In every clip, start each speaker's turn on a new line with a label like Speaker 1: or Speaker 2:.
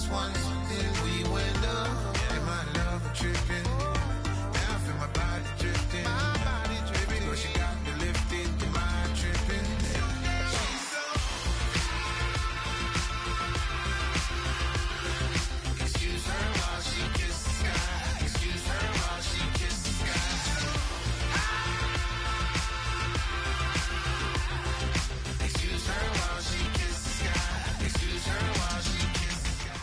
Speaker 1: once, then we went up. And my love tripping. Now I feel my body drifting. But she got me lifted, the mind tripping. She's so. Excuse her while she kisses the sky. Excuse her while she kisses the sky. Excuse her while she kisses the sky. Excuse her while she kisses the sky.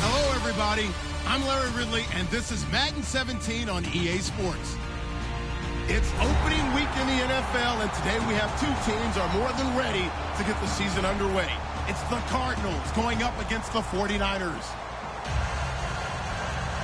Speaker 2: Hello, everybody. I'm Larry Ridley, and this is Madden 17 on EA Sports. It's opening week in the NFL, and today we have two teams are more than ready to get the season underway. It's the Cardinals going up against the 49ers.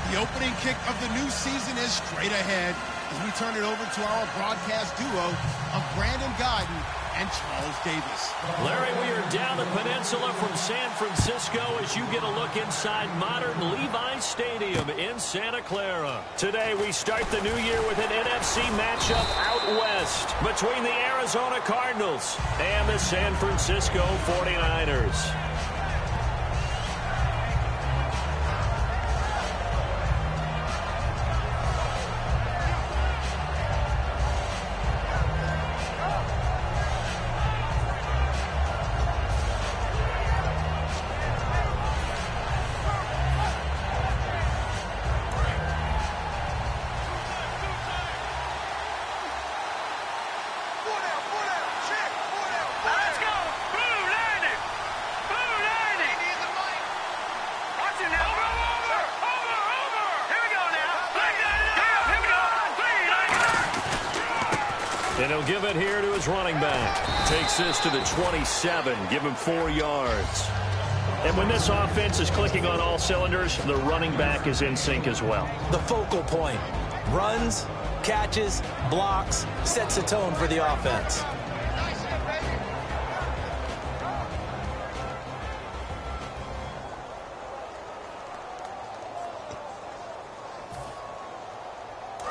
Speaker 2: The opening kick of the new season is straight ahead as we turn it over to our broadcast duo of Brandon Godden and Charles Davis.
Speaker 3: Larry, we are down the peninsula from San Francisco as you get a look inside modern Levi's Stadium in Santa Clara. Today we start the new year with an NFC matchup out west between the Arizona Cardinals and the San Francisco 49ers. And he'll give it here to his running back. Takes this to the 27, give him 4 yards. And when this offense is clicking on all cylinders, the running back is in sync as well.
Speaker 4: The focal point. Runs, catches, blocks, sets the tone for the offense.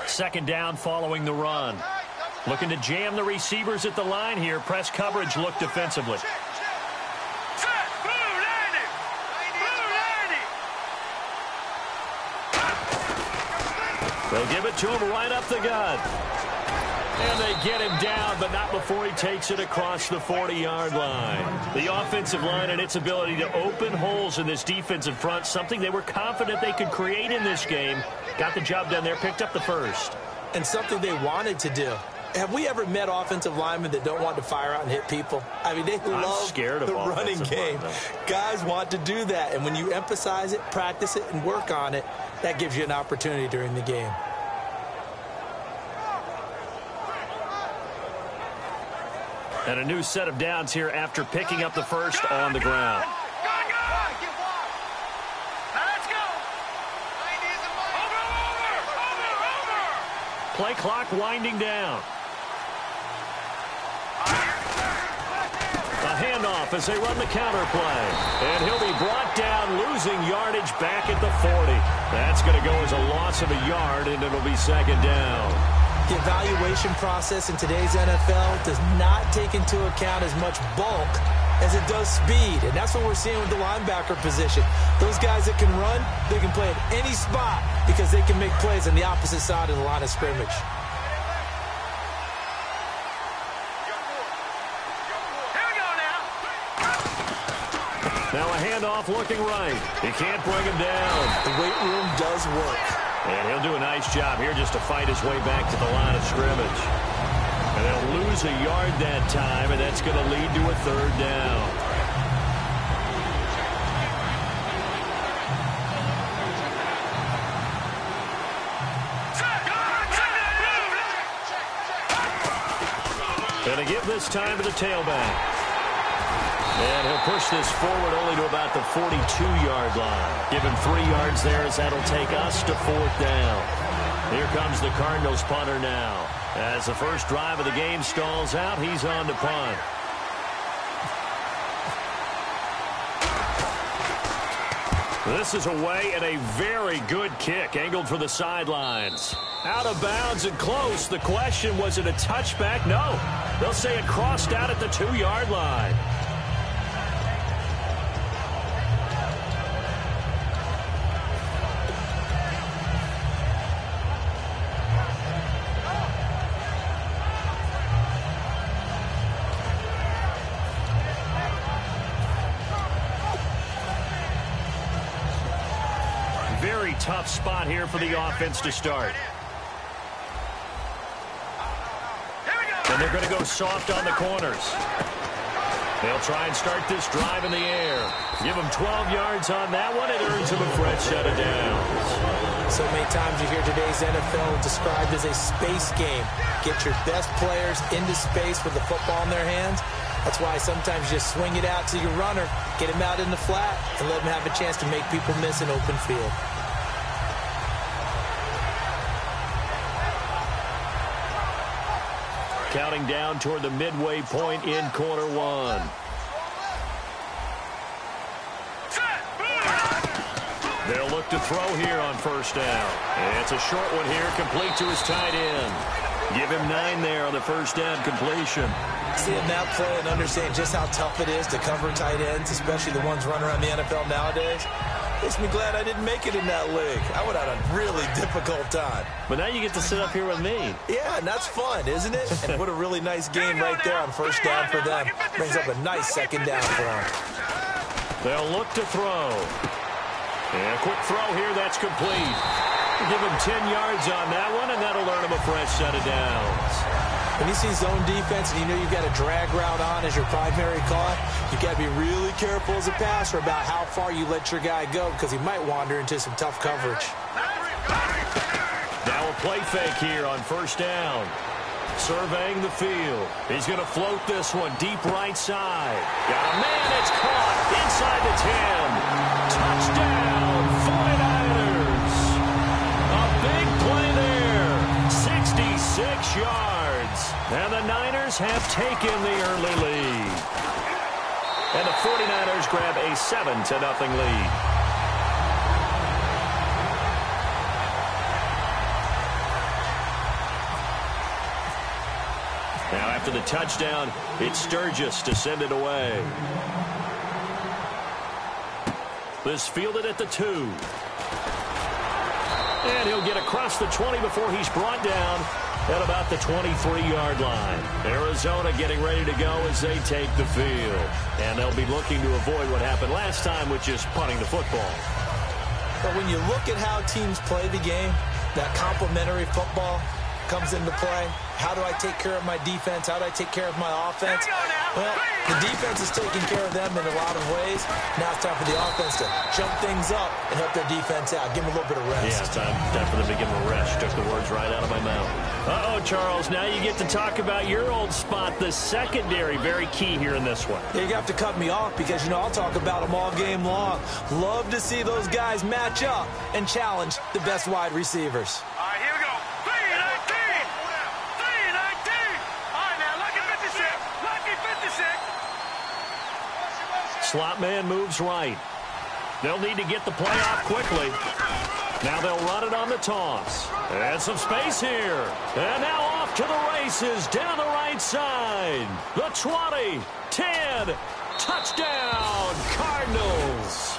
Speaker 3: Second down following the run. Looking to jam the receivers at the line here. Press coverage look defensively. They'll give it to him right up the gut. And they get him down, but not before he takes it across the 40-yard line. The offensive line and its ability to open holes in this defensive front, something they were confident they could create in this game. Got the job done there, picked up the first.
Speaker 4: And something they wanted to do. Have we ever met offensive linemen that don't want to fire out and hit people? I mean, they love the running game. Guys want to do that, and when you emphasize it, practice it, and work on it, that gives you an opportunity during the game.
Speaker 3: And a new set of downs here after picking up the first on the ground. Play clock winding down. A handoff as they run the counter play. And he'll be brought down, losing yardage back at the 40. That's going to go as a loss of a yard, and it'll be second down.
Speaker 4: The evaluation process in today's NFL does not take into account as much bulk as it does speed, and that's what we're seeing with the linebacker position. Those guys that can run, they can play at any spot because they can make plays on the opposite side of the line of scrimmage.
Speaker 3: Now a handoff looking right. He can't bring him down.
Speaker 4: The weight room does work.
Speaker 3: And he'll do a nice job here just to fight his way back to the line of scrimmage. And they'll lose a yard that time, and that's going to lead to a third down. And to give this time to the tailback. And he'll push this forward only to about the 42-yard line. Give him 3 yards there as that'll take us to fourth down. Here comes the Cardinals punter now. As the first drive of the game stalls out, he's on to punt. This is away and a very good kick angled for the sidelines. Out of bounds and close. The question, was it a touchback? No. They'll say it crossed out at the 2-yard line. Very tough spot here for the offense to start. And they're going to go soft on the corners. They'll try and start this drive in the air. Give them 12 yards on that one. It earns them a fresh set of downs.
Speaker 4: So many times you hear today's NFL described as a space game. Get your best players into space with the football in their hands. That's why sometimes you just swing it out to your runner, get him out in the flat, and let him have a chance to make people miss an open field.
Speaker 3: Counting down toward the midway point in quarter one. They'll look to throw here on first down. It's a short one here, complete to his tight end. Give him 9 there on the first down completion.
Speaker 4: Seeing that play and understand just how tough it is to cover tight ends, especially the ones running around the NFL nowadays, makes me glad I didn't make it in that league. I would have had a really difficult time.
Speaker 3: But now you get to sit up here with me.
Speaker 4: Yeah, and that's fun, isn't it? And what a really nice game right there on first down for them. Brings up a nice second down for them.
Speaker 3: They'll look to throw. And a quick throw here, that's complete. Give him 10 yards on that one, and that'll earn him a fresh set of downs.
Speaker 4: When you see zone defense and you know you've got a drag route on as your primary call, you've got to be really careful as a passer about how far you let your guy go because he might wander into some tough coverage.
Speaker 3: Now a play fake here on first down. Surveying the field. He's going to float this one deep right side. Got a man, it's caught inside the 10. Touchdown, 49ers. A big play there. 66 yards. And the Niners have taken the early lead. And the 49ers grab a 7-0 lead. Now after the touchdown, it's Sturgis to send it away. This fielded at the 2. And he'll get across the 20 before he's brought down at about the 23-yard line. Arizona getting ready to go as they take the field. And they'll be looking to avoid what happened last time, which is punting the football.
Speaker 4: But when you look at how teams play the game, that complementary football comes into play. How do I take care of my defense? How do I take care of my offense? Well, the defense is taking care of them in a lot of ways. Now it's time for the offense to jump things up and help their defense out. Give them a little bit of rest.
Speaker 3: Yeah, time for them to give them a rest. Took the words right out of my mouth. Uh-oh, Charles, now you get to talk about your old spot, the secondary. Very key here in this one.
Speaker 4: Yeah, you have to cut me off because, you know, I'll talk about them all game long. Love to see those guys match up and challenge the best wide receivers.
Speaker 5: All right, here we go. 3-19. 3-19. All right, now, lucky 56. Lucky 56.
Speaker 3: Slot man moves right. They'll need to get the play off quickly. Now they'll run it on the toss. And some space here. And now off to the races down the right side. The 20, 10, touchdown, Cardinals.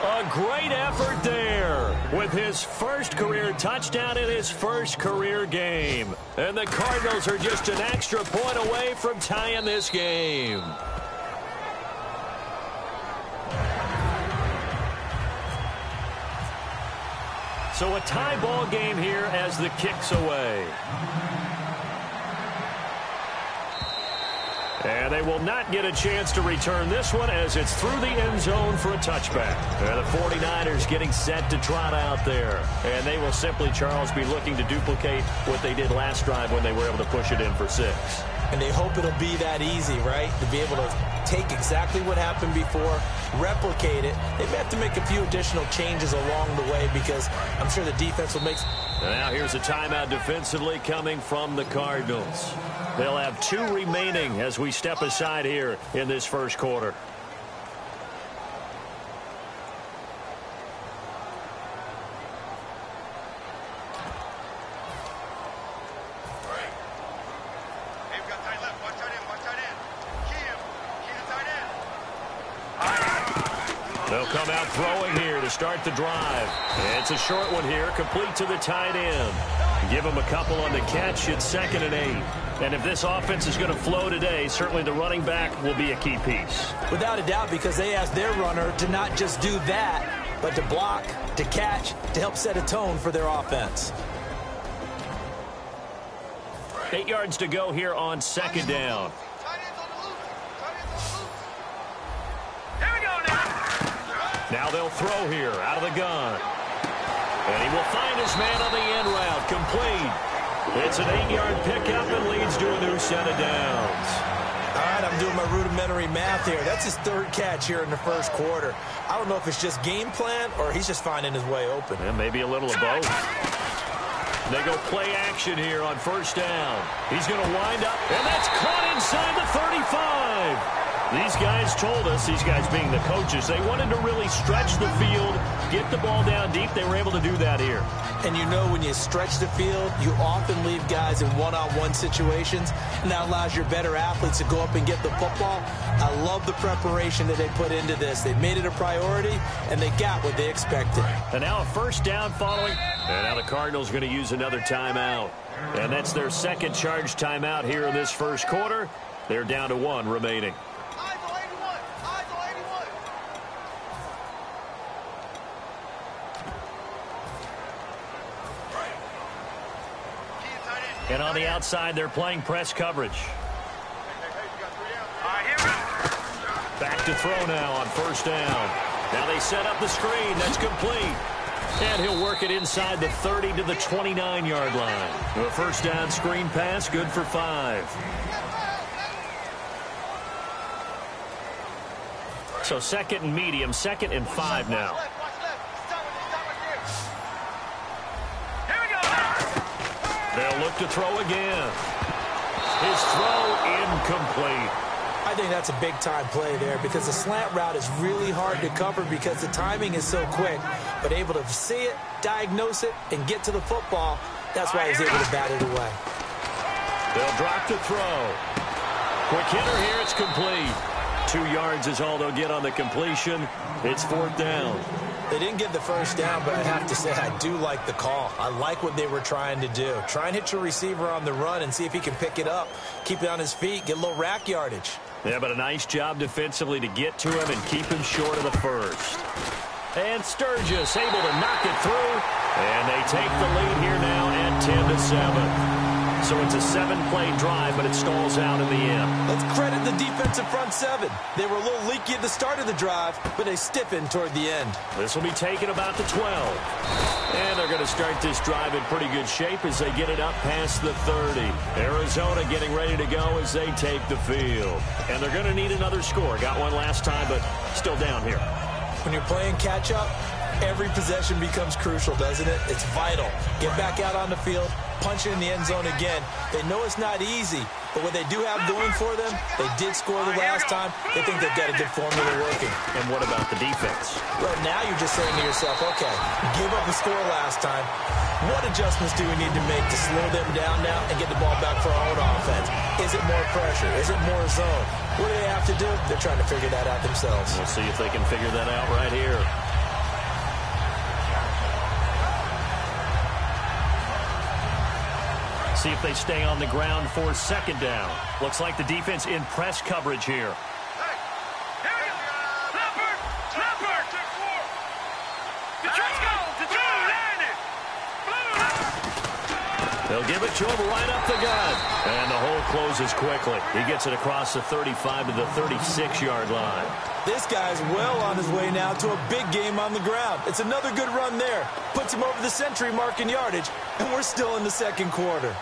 Speaker 3: A great effort there with his first career touchdown in his first career game. And the Cardinals are just an extra point away from tying this game. So a tie ball game here as the kick's away. And they will not get a chance to return this one as it's through the end zone for a touchback. And the 49ers getting set to trot out there. And they will simply, Charles, be looking to duplicate what they did last drive when they were able to push it in for 6.
Speaker 4: And they hope it'll be that easy, right? To be able to take exactly what happened before, replicate it. They may have to make a few additional changes along the way because I'm sure the defense will make...
Speaker 3: Now here's a timeout defensively coming from the Cardinals. They'll have 2 remaining as we step aside here in this first quarter. come out throwing here to start the drive. It's a short one here, complete to the tight end. Give him a couple on the catch. It's 2nd and 8. And if this offense is going to flow today, certainly the running back will be a key piece.
Speaker 4: Without a doubt, because they asked their runner to not just do that, but to block, to catch, to help set a tone for their offense.
Speaker 3: 8 yards to go here on 2nd down. Now they'll throw here out of the gun. And he will find his man on the end route. Complete. It's an 8-yard pickup and leads to a new set of downs.
Speaker 4: All right, I'm doing my rudimentary math here. That's his 3rd catch here in the 1st quarter. I don't know if it's just game plan or he's just finding his way open.
Speaker 3: Yeah, maybe a little of both. They go play action here on 1st down. He's going to wind up, and that's caught inside the 35. These guys told us, these guys being the coaches, they wanted to really stretch the field, get the ball down deep. They were able to do that here.
Speaker 4: And you know when you stretch the field, you often leave guys in one-on-one situations, and that allows your better athletes to go up and get the football. I love the preparation that they put into this. They made it a priority, and they got what they expected.
Speaker 3: And now a 1st down following. And now the Cardinals are going to use another timeout. And that's their 2nd charge timeout here in this 1st quarter. They're down to 1 remaining. And on the outside, they're playing press coverage. Back to throw now on 1st down. Now they set up the screen. That's complete. And he'll work it inside the 30 to the 29-yard line. A 1st down screen pass, good for 5. So 2nd and medium, 2nd and 5 now. They'll look to throw again. His throw incomplete.
Speaker 4: I think that's a big-time play there because the slant route is really hard to cover because the timing is so quick. But able to see it, diagnose it, and get to the football, that's why he's able to bat it away.
Speaker 3: They'll drop to throw. Quick hitter here, it's complete. 2 yards is all they'll get on the completion. It's 4th down.
Speaker 4: They didn't get the 1st down, but I have to say I do like the call. I like what they were trying to do. Try and hit your receiver on the run and see if he can pick it up, keep it on his feet, get a little rack yardage.
Speaker 3: Yeah, but a nice job defensively to get to him and keep him short of the 1st. And Sturgis able to knock it through. And they take the lead here now at 10-7. So it's a 7-play drive, but it stalls out in the end.
Speaker 4: Let's credit the defensive front 7. They were a little leaky at the start of the drive, but they stiffened toward the end.
Speaker 3: This will be taken about the 12. And they're going to start this drive in pretty good shape as they get it up past the 30. Arizona getting ready to go as they take the field. And they're going to need another score. Got one last time, but still down here.
Speaker 4: When you're playing catch-up, every possession becomes crucial, doesn't it? It's vital. Get back out on the field, punch it in the end zone again. They know it's not easy, but what they do have going for them, they did score the last time. They think they've got a good formula working.
Speaker 3: And what about the defense?
Speaker 4: Well, now you're just saying to yourself, okay, give up a score last time. What adjustments do we need to make to slow them down now and get the ball back for our own offense? Is it more pressure? Is it more zone? What do they have to do? They're trying to figure that out themselves.
Speaker 3: We'll see if they can figure that out right here. See if they stay on the ground for 2nd down. Looks like the defense in press coverage here. They'll give it to him right up the gut. And the hole closes quickly. He gets it across the 35 to the 36-yard line.
Speaker 4: This guy's well on his way now to a big game on the ground. It's another good run there. Puts him over the century mark in yardage, and we're still in the 2nd quarter.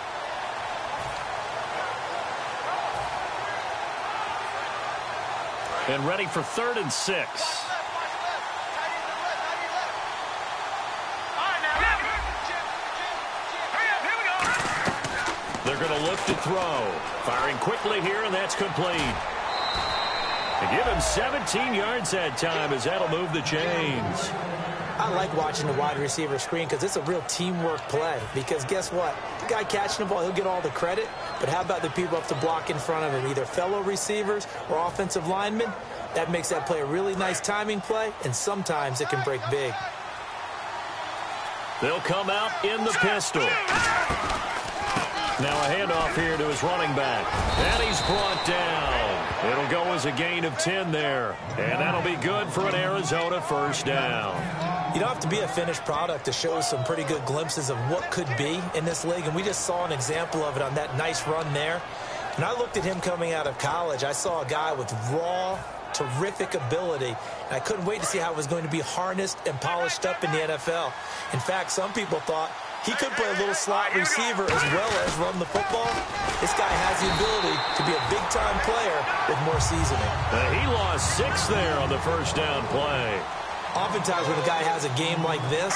Speaker 3: And ready for 3rd and 6. They're going to look to throw. Firing quickly here, and that's complete. They give him 17 yards that time as that'll move the chains.
Speaker 4: I like watching the wide receiver screen because it's a real teamwork play. Because guess what? The guy catching the ball, he'll get all the credit. But how about the people up to block in front of him, either fellow receivers or offensive linemen? That makes that play a really nice timing play, and sometimes it can break big.
Speaker 3: They'll come out in the pistol. Now a handoff here to his running back. And he's brought down. It'll go as a gain of 10 there. And that'll be good for an Arizona first down.
Speaker 4: You don't have to be a finished product to show some pretty good glimpses of what could be in this league, and we just saw an example of it on that nice run there. When I looked at him coming out of college, I saw a guy with raw, terrific ability, and I couldn't wait to see how it was going to be harnessed and polished up in the NFL. In fact, some people thought he could play a little slot receiver as well as run the football. This guy has the ability to be a big-time player with more seasoning.
Speaker 3: He lost 6 there on the first down play.
Speaker 4: Oftentimes when a guy has a game like this,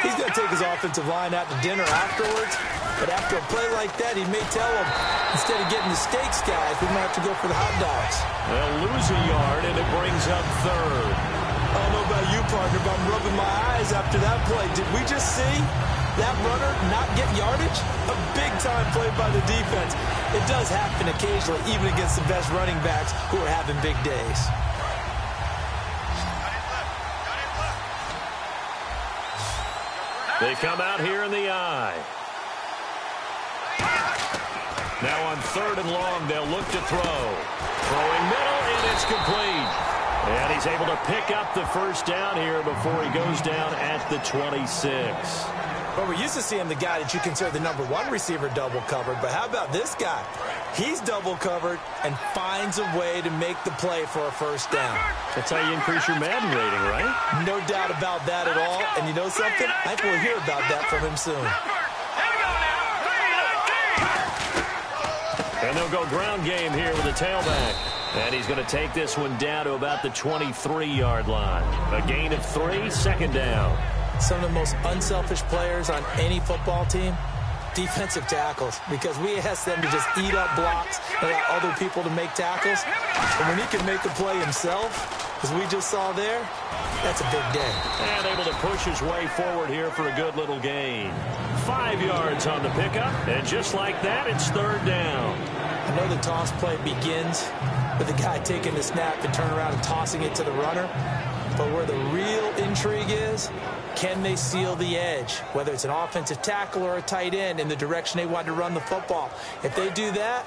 Speaker 4: he's going to take his offensive line out to dinner afterwards. But after a play like that, he may tell them, instead of getting the steaks, guys, we might have to go for the hot dogs.
Speaker 3: They'll lose a yard, and it brings up third.
Speaker 4: I don't know about you, partner, but I'm rubbing my eyes after that play. Did we just see that runner not get yardage? A big-time play by the defense. It does happen occasionally, even against the best running backs who are having big days.
Speaker 3: They come out here in the eye. Now on 3rd and long, they'll look to throw. Throwing middle, and it's complete. And he's able to pick up the first down here before he goes down at the 26.
Speaker 4: Well, we're used to seeing the guy that you consider the #1 receiver double covered, but how about this guy? He's double covered and finds a way to make the play for a first down.
Speaker 3: That's how you increase your Madden rating, right?
Speaker 4: No doubt about that at all. And you know something? I think we'll hear about that from him soon.
Speaker 3: And they'll go ground game here with a tailback. And he's going to take this one down to about the 23-yard line. A gain of 3, second down.
Speaker 4: Some of the most unselfish players on any football team, defensive tackles, because we ask them to just eat up blocks and allow other people to make tackles. And when he can make a play himself, as we just saw there, that's a big day.
Speaker 3: And able to push his way forward here for a good little gain. 5 yards on the pickup, and just like that, it's third down.
Speaker 4: I know the toss play begins with the guy taking the snap and turning around and tossing it to the runner. But where the real intrigue is, can they seal the edge, whether it's an offensive tackle or a tight end, in the direction they want to run the football? If they do that,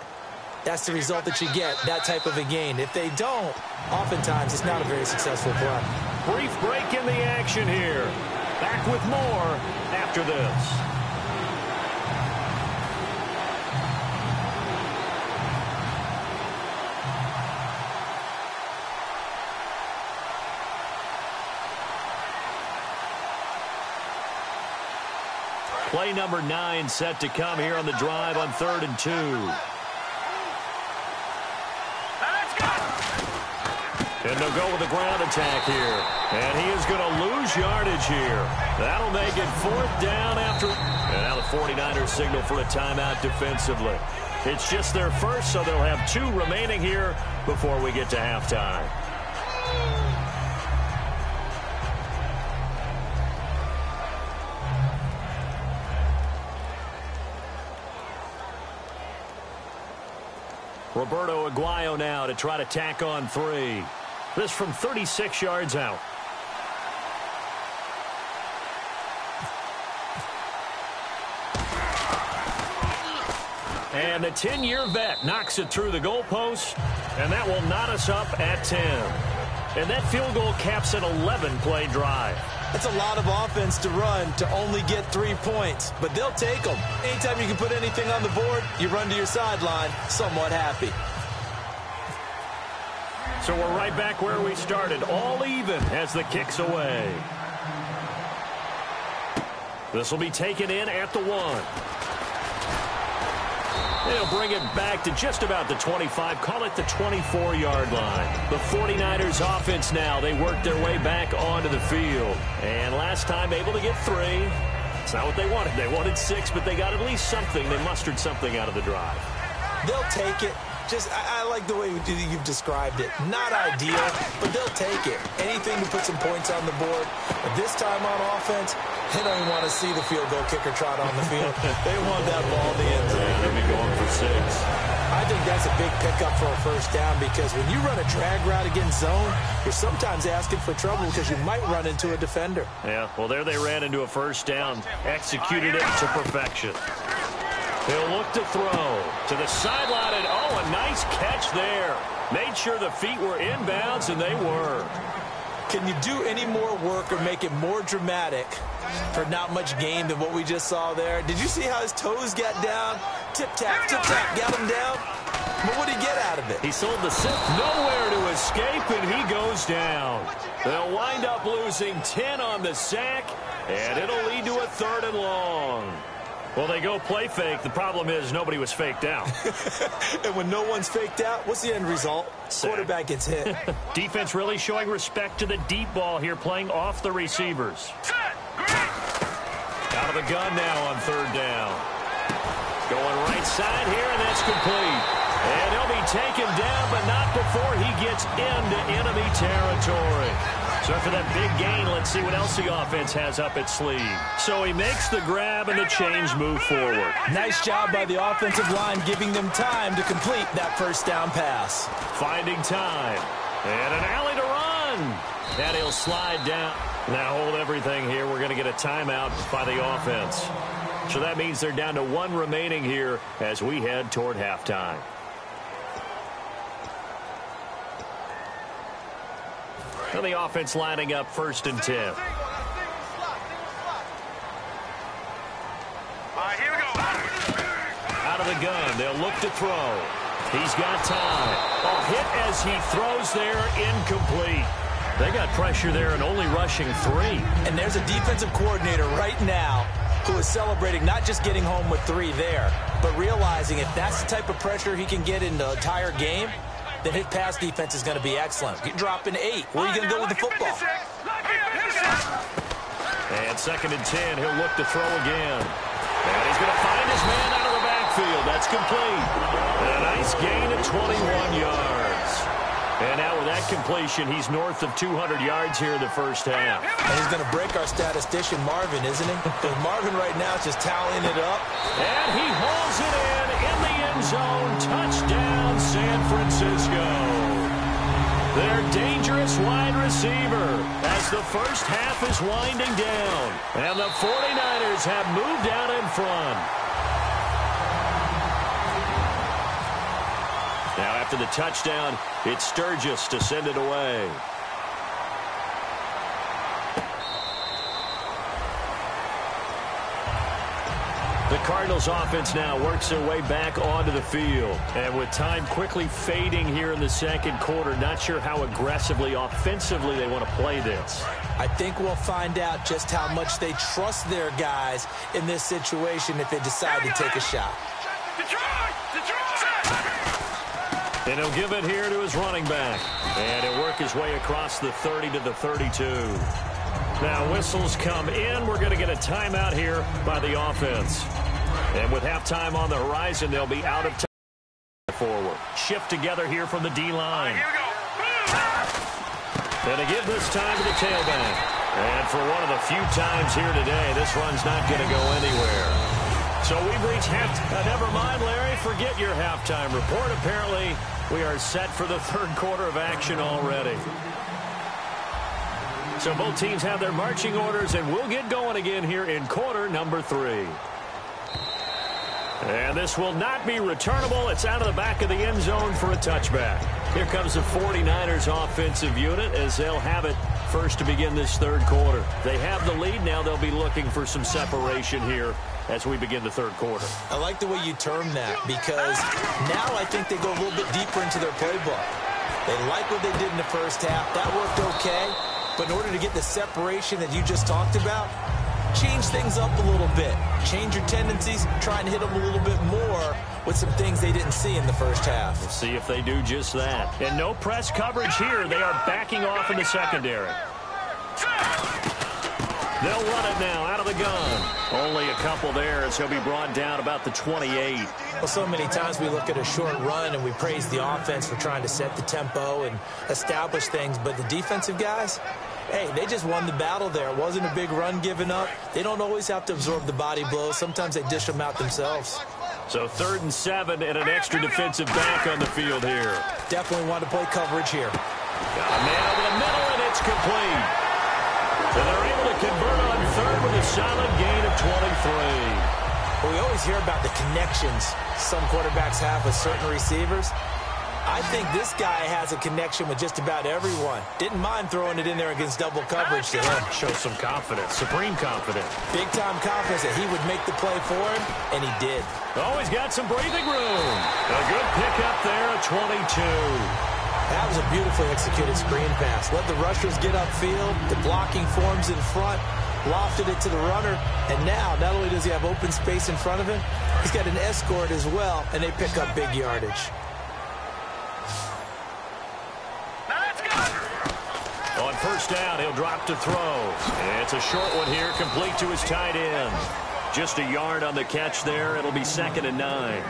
Speaker 4: that's the result that you get, that type of a gain. If they don't, oftentimes it's not a very successful play.
Speaker 3: Brief break in the action here. Back with more after this. Play number 9 set to come here on the drive on 3rd and 2. And they'll go with a ground attack here. And he is going to lose yardage here. That'll make it 4th down after. And now the 49ers signal for a timeout defensively. It's just their first, so they'll have 2 remaining here before we get to halftime. Roberto Aguayo now to try to tack on 3. This from 36 yards out. And the 10-year vet knocks it through the goalpost, and that will knot us up at 10. And that field goal caps an 11-play drive.
Speaker 4: That's a lot of offense to run to only get 3 points, but they'll take them. Anytime you can put anything on the board, you run to your sideline somewhat happy.
Speaker 3: So we're right back where we started, all even as the kick's away. This will be taken in at the 1. They'll bring it back to just about the 25, call it the 24-yard line. The 49ers offense now, they work their way back onto the field. And last time able to get 3. It's not what they wanted. They wanted 6, but they got at least something. They mustered something out of the drive.
Speaker 4: They'll take it I like the way you've described it. Not ideal, but they'll take it. Anything to put some points on the board. But this time on offense, they don't even want to see the field goal kicker trot on the field. They want that ball in the end zone.
Speaker 3: They'll be going for 6.
Speaker 4: I think that's a big pickup for a first down because when you run a drag route against zone, you're sometimes asking for trouble because you might run into a defender.
Speaker 3: Yeah, well, there they ran into a first down. Executed it to perfection. He'll look to throw to the sideline, and oh, a nice catch there. Made sure the feet were inbounds, and they were.
Speaker 4: Can you do any more work or make it more dramatic for not much gain than what we just saw there? Did you see how his toes got down? Tip-tap, got him down. But what did he get out of it?
Speaker 3: He sold the sip. Nowhere to escape, and he goes down. They'll wind up losing 10 on the sack, and it'll lead to a 3rd and long. Well, they go play fake. The problem is nobody was faked out.
Speaker 4: And when no one's faked out, what's the end result?
Speaker 3: Sack.
Speaker 4: Quarterback gets hit.
Speaker 3: Defense really showing respect to the deep ball here, playing off the receivers. Out of the gun now on 3rd down. Going right side here, and that's complete. And he'll be taken down, but not before he gets into enemy territory. So after that big gain, let's see what else the offense has up its sleeve. So he makes the grab and the change move forward.
Speaker 4: Nice job by the offensive line giving them time to complete that first down pass.
Speaker 3: Finding time. And an alley to run. And he'll slide down. Now hold everything here. We're going to get a timeout by the offense. So that means they're down to 1 remaining here as we head toward halftime. And the offense lining up 1st and 10.
Speaker 5: All right, here we go.
Speaker 3: Out of the gun, they'll look to throw. He's got time. A hit as he throws there, incomplete. They got pressure there and only rushing 3.
Speaker 4: And there's a defensive coordinator right now who is celebrating not just getting home with 3 there, but realizing if that's the type of pressure he can get in the entire game, then his pass defense is going to be excellent. You're dropping 8. Where are you going to go with the football?
Speaker 3: And 2nd and 10, he'll look to throw again. And he's going to find his man out of the backfield. That's complete. And a nice gain of 21 yards. And now with that completion, he's north of 200 yards here in the first half.
Speaker 4: And he's going to break our statistician, Marvin, isn't he? Because Marvin right now is just tallying it up.
Speaker 3: And he hauls it in the end zone. Touchdown, San Francisco. Their dangerous wide receiver as the first half is winding down. And the 49ers have moved out in front. Now after the touchdown, it's Sturgis to send it away. The Cardinals offense now works their way back onto the field. And with time quickly fading here in the 2nd quarter, not sure how aggressively, offensively they want to play this.
Speaker 4: I think we'll find out just how much they trust their guys in this situation if they decide to take a shot.
Speaker 3: And he'll give it here to his running back. And he'll work his way across the 30 to the 32. Now whistles come in. We're going to get a timeout here by the offense. And with halftime on the horizon, they'll be out of time forward. Shift together here from the D-line. And to give this time to the tailback. And for one of the few times here today, this run's not going to go anywhere. So we've reached halftime. Never mind, Larry. Forget your halftime report. Apparently, we are set for the 3rd quarter of action already. So both teams have their marching orders, and we'll get going again here in quarter number 3. And this will not be returnable. It's out of the back of the end zone for a touchback. Here comes the 49ers offensive unit as they'll have it first to begin this 3rd quarter. They have the lead. Now they'll be looking for some separation here as we begin the 3rd quarter.
Speaker 4: I like the way you term that because now I think they go a little bit deeper into their playbook. They like what they did in the first half. That worked okay. But in order to get the separation that you just talked about, change things up a little bit. Change your tendencies. Try and hit them a little bit more with some things they didn't see in the first half.
Speaker 3: We'll see if they do just that. And no press coverage here. They are backing off in the secondary. They'll run it now out of the gun. Only a couple there as he'll be brought down about the 28.
Speaker 4: Well, so many times we look at a short run and we praise the offense for trying to set the tempo and establish things, but the defensive guys, hey, they just won the battle there. It wasn't a big run given up. They don't always have to absorb the body blows. Sometimes they dish them out themselves.
Speaker 3: So 3rd and 7 and an extra defensive back on the field here.
Speaker 4: Definitely want to play coverage here.
Speaker 3: Got a man over the middle, and it's complete. So they're able to convert on 3rd with a solid gain of 23.
Speaker 4: Well, we always hear about the connections some quarterbacks have with certain receivers. I think this guy has a connection with just about everyone. Didn't mind throwing it in there against double coverage to him.
Speaker 3: Shows some confidence, supreme confidence.
Speaker 4: Big-time confidence that he would make the play for him, and he did.
Speaker 3: Oh, he's got some breathing room. A good pickup there at 22.
Speaker 4: That was a beautifully executed screen pass. Let the rushers get upfield. The blocking forms in front. Lofted it to the runner. And now, not only does he have open space in front of him, he's got an escort as well, and they pick up big yardage.
Speaker 3: On 1st down, he'll drop to throw. It's a short one here, complete to his tight end. Just a yard on the catch there. It'll be 2nd and 9.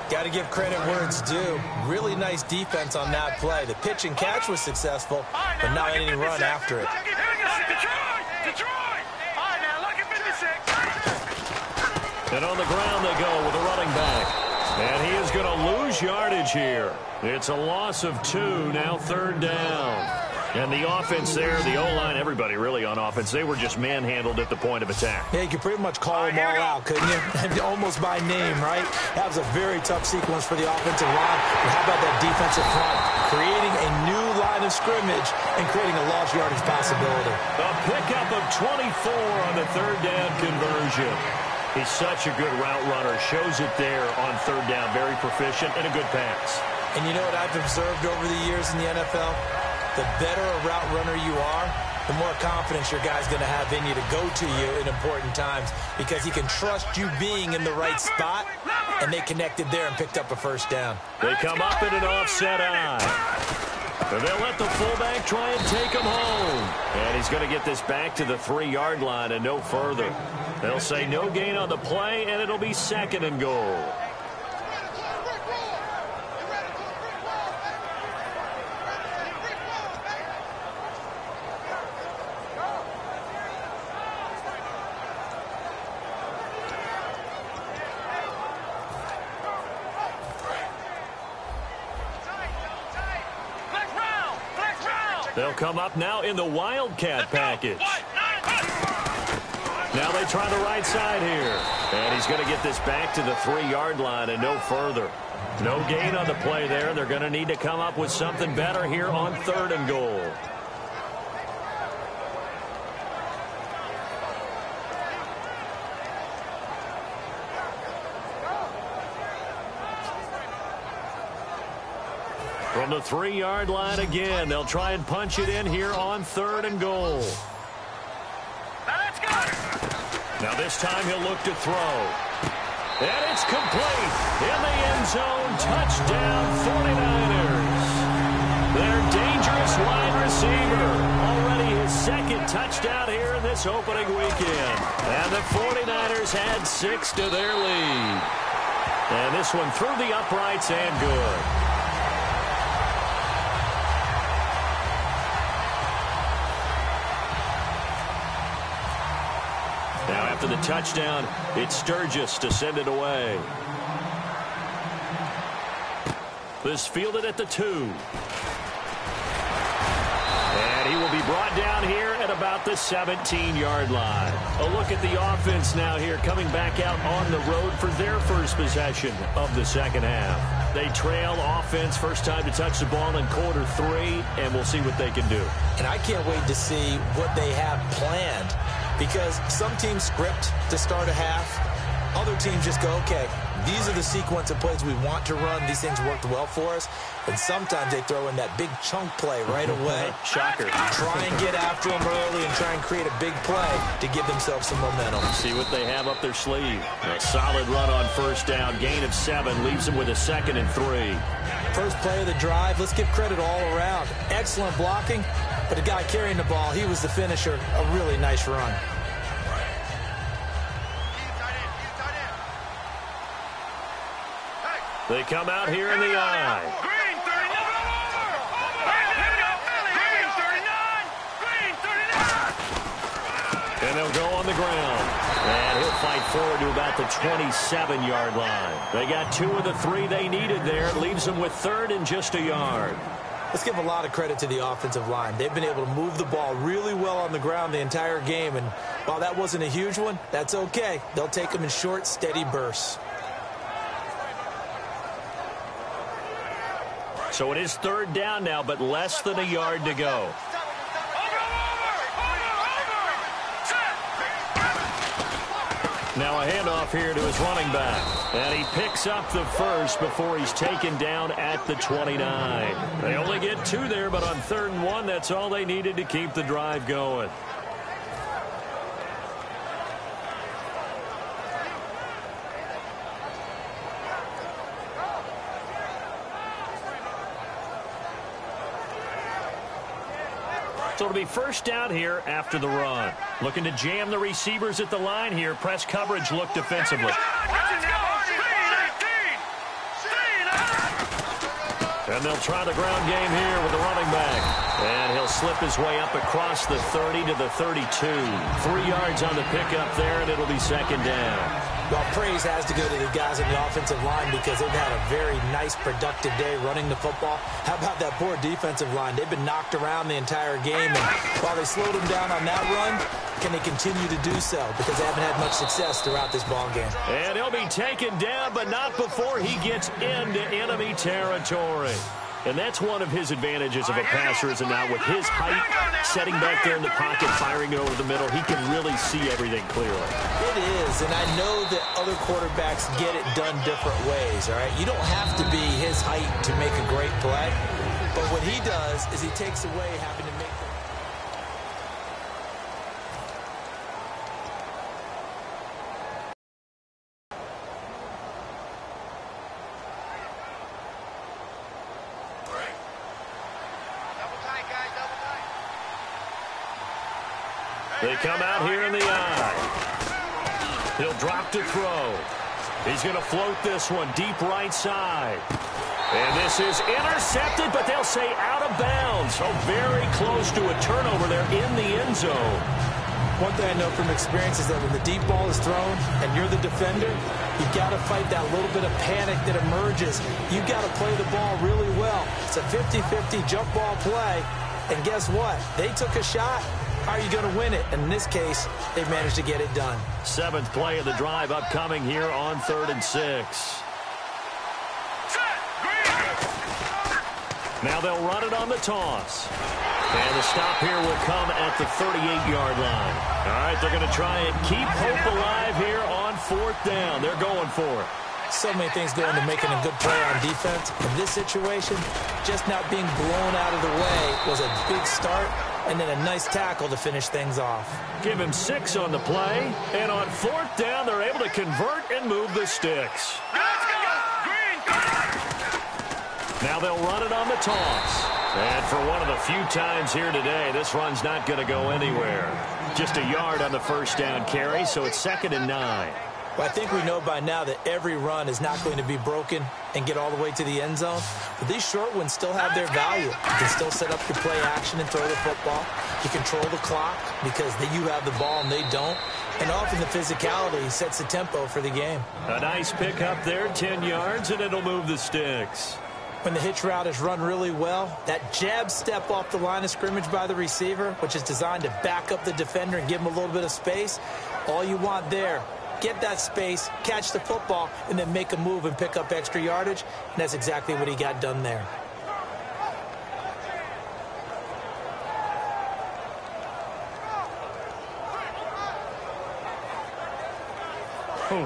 Speaker 4: Got to give credit where it's due. Really nice defense on that play. The pitch and catch was successful, but not any run after it.
Speaker 3: And on the ground they go with a running back. And he is going to lose yardage here. It's a loss of 2, now 3rd down. And the offense there, the O-line, everybody really on offense, they were just manhandled at the point of attack.
Speaker 4: Yeah, you could pretty much call them all out, couldn't you? Almost by name, right? That was a very tough sequence for the offensive line. But how about that defensive front? Creating a new line of scrimmage and creating a lost yardage possibility.
Speaker 3: A pickup of 24 on the 3rd down conversion. He's such a good route runner. Shows it there on 3rd down. Very proficient and a good pass.
Speaker 4: And you know what I've observed over the years in the NFL? The better a route runner you are, the more confidence your guy's going to have in you to go to you in important times because he can trust you being in the right spot, and they connected there and picked up a 1st down.
Speaker 3: They come up in an offset eye. And they'll let the fullback try and take him home. And he's going to get this back to the 3-yard line and no further. They'll say no gain on the play, and it'll be 2nd and goal. They'll come up now in the Wildcat package. Now they try the right side here. And he's going to get this back to the 3-yard line and no further. No gain on the play there. They're going to need to come up with something better here on 3rd and goal. From the 3-yard line again, they'll try and punch it in here on 3rd and goal. Now this time he'll look to throw. And it's complete. In the end zone, touchdown 49ers. Their dangerous wide receiver. Already his 2nd touchdown here in this opening weekend. And the 49ers had 6 to their lead. And this one through the uprights and good. Now after the touchdown, it's Sturgis to send it away. This fielded at the 2. And he will be brought down here at about the 17-yard line. A look at the offense now here coming back out on the road for their first possession of the 2nd half. They trail offense, first time to touch the ball in quarter 3, and we'll see what they can do.
Speaker 4: And I can't wait to see what they have planned. Because some teams script to start a half. Other teams just go, okay, these are the sequence of plays we want to run. These things worked well for us. And sometimes they throw in that big chunk play right away.
Speaker 3: Shocker.
Speaker 4: Try and get after them early and try and create a big play to give themselves some momentum.
Speaker 3: See what they have up their sleeve. A solid run on 1st down. Gain of 7 leaves them with a 2nd and 3.
Speaker 4: First play of the drive. Let's give credit all around. Excellent blocking. But the guy carrying the ball, he was the finisher. A really nice run.
Speaker 3: They come out here in the I.
Speaker 5: Green 39. Green 39. Green 39.
Speaker 3: And they'll go on the ground. And he'll fight forward to about the 27-yard line. They got 2 of the 3 they needed there. It leaves them with 3rd and just a yard.
Speaker 4: Let's give a lot of credit to the offensive line. They've been able to move the ball really well on the ground the entire game. And while that wasn't a huge one, that's okay. They'll take them in short, steady bursts.
Speaker 3: So it is 3rd down now, but less than a yard to go. Now a handoff here to his running back. And he picks up the first before he's taken down at the 29. They only get 2 there, but on 3rd and 1, that's all they needed to keep the drive going. So it'll be 1st down here after the run. Looking to jam the receivers at the line here. Press coverage look defensively. And they'll try the ground game here with the running back. And he'll slip his way up across the 30 to the 32. 3 yards on the pickup there, and it'll be 2nd down.
Speaker 4: Well, praise has to go to the guys in the offensive line because they've had a very nice, productive day running the football. How about that poor defensive line? They've been knocked around the entire game, and while they slowed them down on that run, can they continue to do so? Because they haven't had much success throughout this ball game.
Speaker 3: And he'll be taken down, but not before he gets into enemy territory. And that's one of his advantages of a passer, is now with his height, setting back there in the pocket, firing it over the middle, he can really see everything clearly.
Speaker 4: It is, and I know that other quarterbacks get it done different ways, all right? You don't have to be his height to make a great play, but what he does is he takes away having to make
Speaker 3: They come out here in the I. He'll drop to throw. He's going to float this one deep right side. And this is intercepted, but they'll say out of bounds. So very close to a turnover there in the end zone.
Speaker 4: One thing I know from experience is that when the deep ball is thrown and you're the defender, you've got to fight that little bit of panic that emerges. You've got to play the ball really well. It's a 50-50 jump ball play. And guess what? They took a shot. How are you going to win it? And in this case, they've managed to get it done.
Speaker 3: 7th play of the drive upcoming here on 3rd and 6. Now they'll run it on the toss. And the stop here will come at the 38-yard line. All right, they're going to try and keep hope alive here on 4th down. They're going for it.
Speaker 4: So many things go into making a good play on defense. In this situation, just not being blown out of the way was a big start, and then a nice tackle to finish things off.
Speaker 3: Give him 6 on the play, and on 4th down, they're able to convert and move the sticks. Now they'll run it on the toss. And for one of the few times here today, this run's not going to go anywhere. Just a yard on the 1st down carry, so it's 2nd and 9.
Speaker 4: Well, I think we know by now that every run is not going to be broken and get all the way to the end zone. But these short ones still have their value. You can still set up your play action and throw the football. You control the clock because you have the ball and they don't. And often the physicality sets the tempo for the game.
Speaker 3: A nice pickup there, 10 yards, and it'll move the sticks.
Speaker 4: When the hitch route is run really well, that jab step off the line of scrimmage by the receiver, which is designed to back up the defender and give him a little bit of space, all you want there, get that space, catch the football, and then make a move and pick up extra yardage, and that's exactly what he got done there.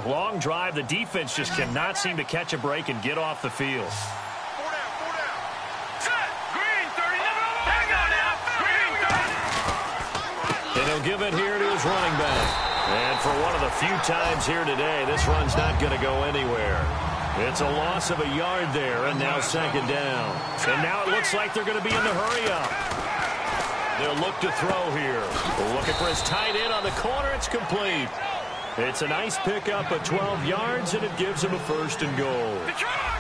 Speaker 3: Long drive. The defense just cannot seem to catch a break and get off the field. And he'll give it here to his running back. And for one of the few times here today, this run's not going to go anywhere. It's a loss of a yard there, and now 2nd down. And now it looks like they're going to be in the hurry-up. They'll look to throw here. Looking for his tight end on the corner. It's complete. It's a nice pickup of 12 yards, and it gives him a 1st and goal.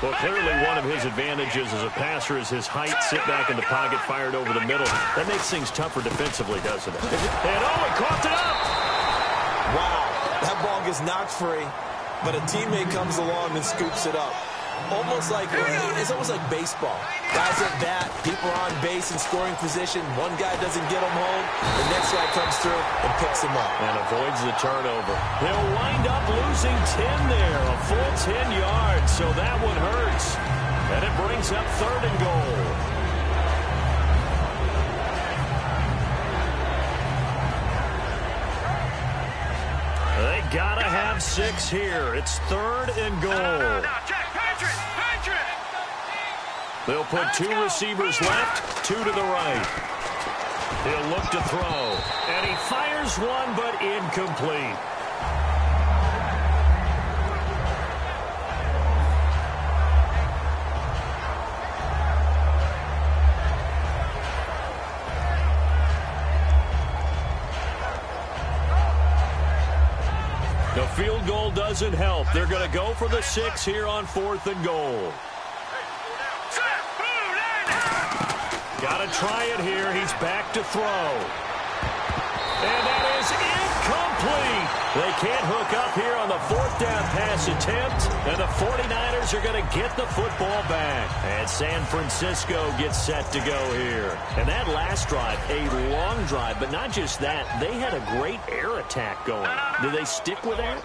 Speaker 3: Well, clearly one of his advantages as a passer is his height. Sit back in the pocket, fired over the middle. That makes things tougher defensively, doesn't it? And oh, he caught it up!
Speaker 4: Wow, that ball gets knocked free, but a teammate comes along and scoops it up. It's almost like baseball. Guys at bat, people are on base in scoring position. One guy doesn't get him home. The next guy comes through and picks him up.
Speaker 3: And avoids the turnover. He'll wind up losing 10 there, a full 10 yards, so that one hurts. And it brings up 3rd and goal. They gotta have 6 here. It's 3rd and goal. They'll put 2 receivers left, 2 to the right. He'll look to throw. And he fires one, but incomplete. The field goal doesn't help. They're going to go for the 6 here on 4th and goal. Got to try it here. He's back to throw. And that is incomplete. They can't hook up here on the 4th down pass attempt. And the 49ers are going to get the football back. And San Francisco gets set to go here. And that last drive, a long drive. But not just that, they had a great air attack going. Do they stick with that?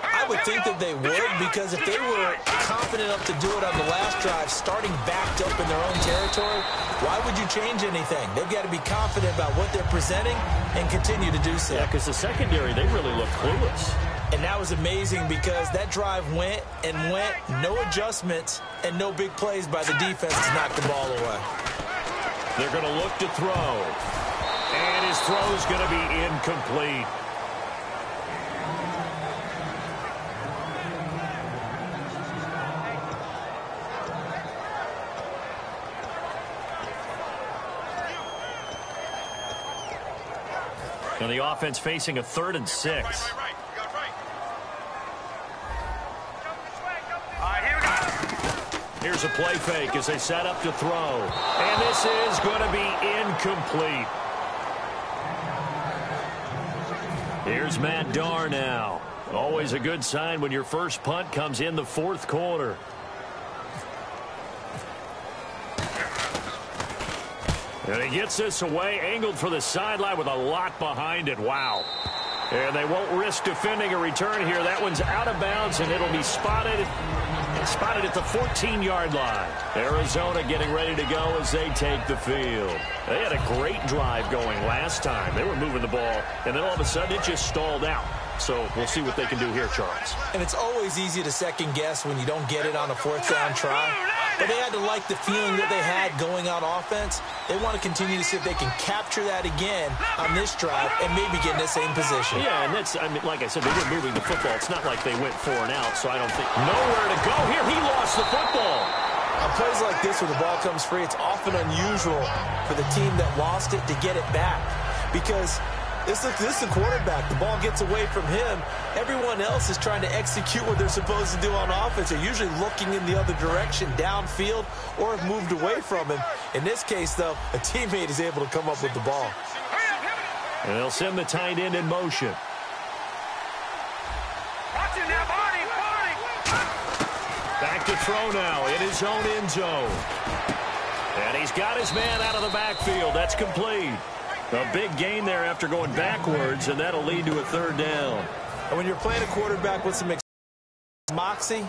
Speaker 4: I would think that they would, because if they were confident enough to do it on the last drive, starting backed up in their own territory, why would you change anything? They've got to be confident about what they're presenting and continue to do so.
Speaker 3: Yeah, because the secondary, they really look clueless.
Speaker 4: And that was amazing because that drive went and went, no adjustments and no big plays by the defense to knock the ball away.
Speaker 3: They're going to look to throw. And his throw's going to be incomplete. And the offense facing a 3rd and 6. Here's a play fake as they set up to throw. And this is going to be incomplete. Here's Matt Darr now. Always a good sign when your first punt comes in the 4th quarter. And he gets this away, angled for the sideline with a lot behind it. Wow. And they won't risk defending a return here. That one's out of bounds, and it'll be spotted at the 14-yard line. Arizona getting ready to go as they take the field. They had a great drive going last time. They were moving the ball, and then all of a sudden it just stalled out. So we'll see what they can do here, Charles.
Speaker 4: And it's always easy to second guess when you don't get it on a 4th down try. But they had to like the feeling that they had going on offense. They want to continue to see if they can capture that again on this drive and maybe get in the same position.
Speaker 3: Yeah, and that's, I mean, like I said, they were moving the football. It's not like they went 4 and out, so I don't think nowhere to go here. He lost the football.
Speaker 4: On plays like this where the ball comes free, it's often unusual for the team that lost it to get it back because this is the quarterback. The ball gets away from him. Everyone else is trying to execute what they're supposed to do on offense. They're usually looking in the other direction, downfield, or have moved away from him. In this case, though, a teammate is able to come up with the ball.
Speaker 3: And they'll send the tight end in motion. Back to throw now in his own end zone. And he's got his man out of the backfield. That's complete. A big gain there after going backwards, and that'll lead to a 3rd down.
Speaker 4: And when you're playing a quarterback with some moxie,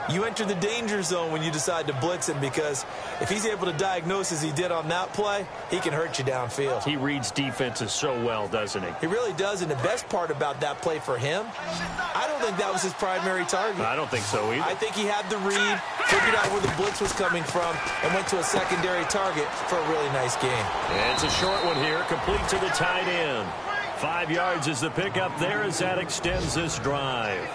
Speaker 4: you enter the danger zone when you decide to blitz him because if he's able to diagnose as he did on that play, he can hurt you downfield.
Speaker 3: He reads defenses so well, doesn't he?
Speaker 4: He really does, and the best part about that play for him, I don't think that was his primary target.
Speaker 3: I don't think so either.
Speaker 4: I think he had the read, figured out where the blitz was coming from, and went to a secondary target for a really nice game.
Speaker 3: And it's a short one here, complete to the tight end. 5 yards is the pickup there as that extends this drive.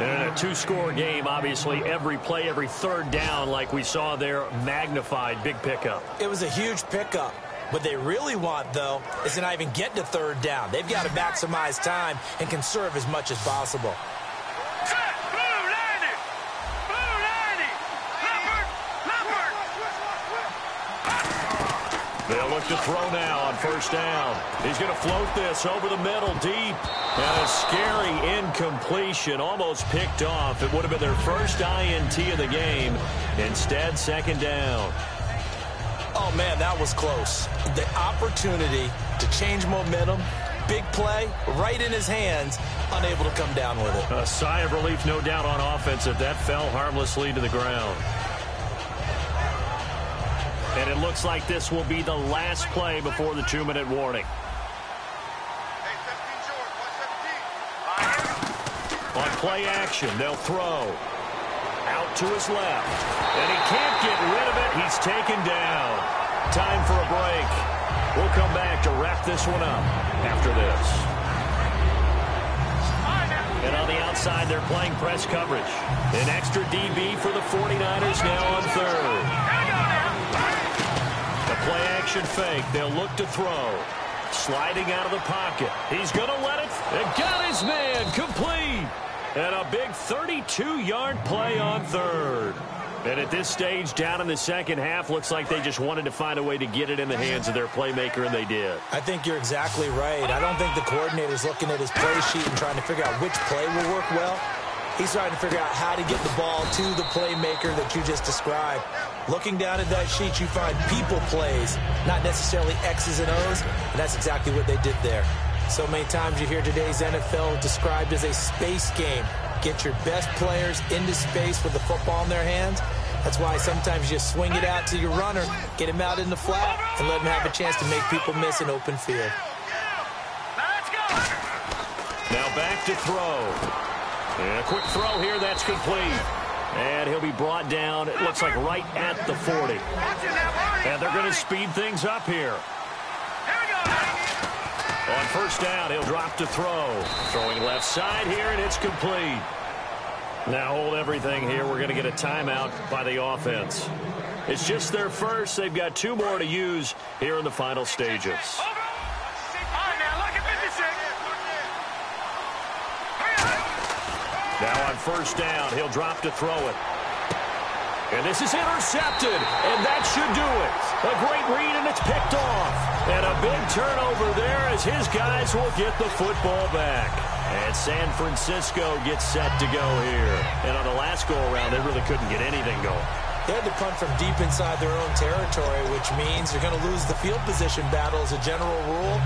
Speaker 3: And a 2-score game, obviously, every play, every 3rd down, like we saw there, magnified, big pickup.
Speaker 4: It was a huge pickup. What they really want, though, is to not even get to third down. They've got to maximize time and conserve as much as possible.
Speaker 5: Set, blue, landing. Blue, landing. Leopard, leopard.
Speaker 3: They'll look to throw now on first down. He's going to float this over the middle deep. And a scary incompletion, almost picked off. It would have been their first INT of the game. Instead, second down.
Speaker 4: Oh, man, that was close. The opportunity to change momentum, big play, right in his hands, unable to come down with it.
Speaker 3: A sigh of relief, no doubt, on offense if that fell harmlessly to the ground. And it looks like this will be the last play before the 2-minute warning. On play action, they'll throw. Out to his left. And he can't get rid of it. He's taken down. Time for a break. We'll come back to wrap this one up after this. And on the outside, they're playing press coverage. An extra DB for the 49ers now on third. The play action fake. They'll look to throw. Sliding out of the pocket. He's going to let it. And got his man complete. And a big 32-yard play on third. And at this stage, down in the second half, looks like they just wanted to find a way to get it in the hands of their playmaker, and they did.
Speaker 4: I think you're exactly right. I don't think the coordinator's looking at his play sheet and trying to figure out which play will work well. He's trying to figure out how to get the ball to the playmaker that you just described. Looking down at that sheet, you find people plays, not necessarily X's and O's, and that's exactly what they did there. So many times you hear today's NFL described as a space game. Get your best players into space with the football in their hands. That's why sometimes you swing it out to your runner, get him out in the flat, and let him have a chance to make people miss an open field.
Speaker 3: Now back to throw. And a quick throw here, that's complete. And he'll be brought down, it looks like right at the 40. And they're going to speed things up here. On first down, he'll drop to throw. Throwing left side here, and it's complete. Now hold everything here. We're going to get a timeout by the offense. It's just their first. They've got 2 more to use here in the final stages. Now on first down, he'll drop to throw it. And this is intercepted, and that should do it. A great read, and it's picked off. And a big turnover there as his guys will get the football back. And San Francisco gets set to go here. And on the last go-around, they really couldn't get anything going.
Speaker 4: They had to punt from deep inside their own territory, which means they're going to lose the field position battle as a general rule.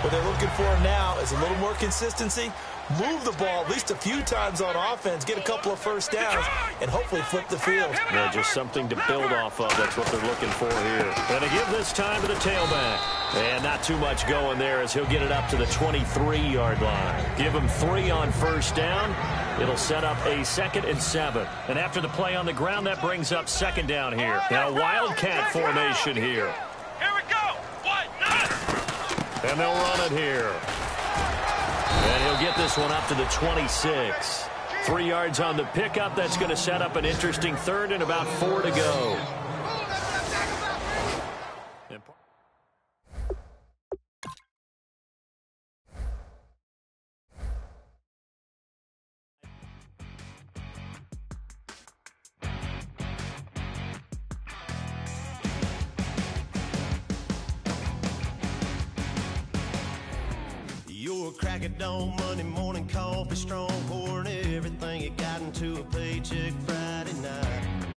Speaker 4: What they're looking for now is a little more consistency, move the ball at least a few times on offense, get a couple of first downs, and hopefully flip the field.
Speaker 3: Yeah, just something to build off of. That's what they're looking for here. And to give this time to the tailback. And not too much going there as he'll get it up to the 23-yard line. Give him 3 on first down. It'll set up a 2nd and 7. And after the play on the ground, that brings up second down here. Now Wildcat formation here.
Speaker 5: Here we go. What?
Speaker 3: And they'll run it here. And he'll get this one up to the 26. 3 yards on the pickup. That's going to set up an interesting 3rd and about 4 to go.
Speaker 6: You're a crack at dawn, Monday morning coffee, strong pouring everything you got into a paycheck Friday night.